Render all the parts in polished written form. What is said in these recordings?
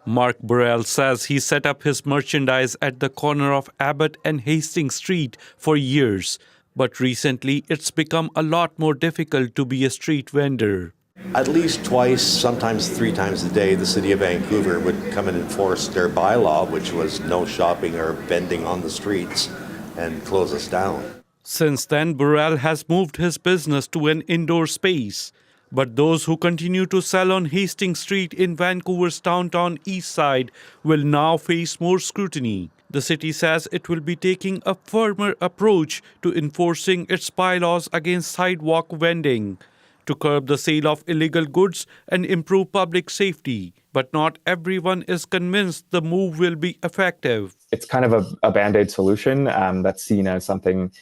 Mark Burrell says he set up his merchandise at the corner of Abbott and Hastings Street for years, but recently it's become a lot more difficult to be a street vendor. At least twice, sometimes 3 times a day, the City of Vancouver would come and enforce their bylaw, which was no shopping or vending on the streets, and close us down. Since then, Burrell has moved his business to an indoor space. But those who continue to sell on Hastings Street in Vancouver's Downtown Eastside will now face more scrutiny. The city says it will be taking a firmer approach to enforcing its bylaws against sidewalk vending to curb the sale of illegal goods and improve public safety. But not everyone is convinced the move will be effective. It's kind of a Band-Aid solution that's seen as something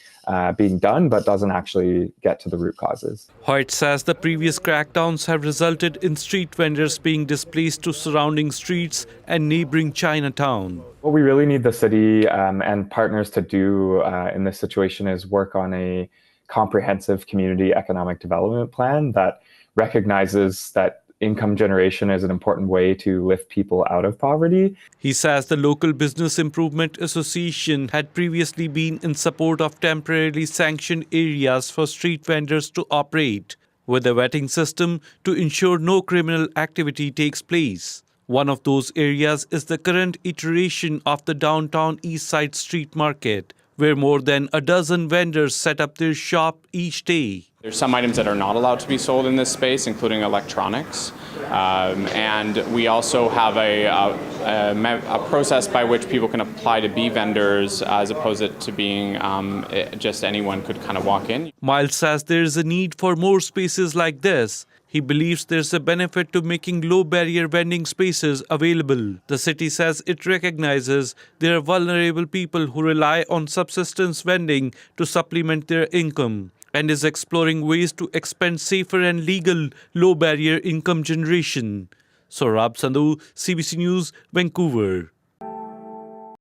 being done, but doesn't actually get to the root causes. Hoyt says the previous crackdowns have resulted in street vendors being displaced to surrounding streets and neighboring Chinatown. What we really need the city and partners to do in this situation is work on a comprehensive community economic development plan that recognizes that income generation is an important way to lift people out of poverty. He says the local Business Improvement Association had previously been in support of temporarily sanctioned areas for street vendors to operate, with a vetting system to ensure no criminal activity takes place. One of those areas is the current iteration of the Downtown Eastside street market, where more than a dozen vendors set up their shop each day. There's some items that are not allowed to be sold in this space, including electronics. And we also have a process by which people can apply to be vendors as opposed to being just anyone could kind of walk in. Miles says there is a need for more spaces like this. He believes there's a benefit to making low-barrier vending spaces available. The city says it recognizes there are vulnerable people who rely on subsistence vending to supplement their income and is exploring ways to expand safer and legal low-barrier income generation. Sohrab Sandhu, CBC News, Vancouver.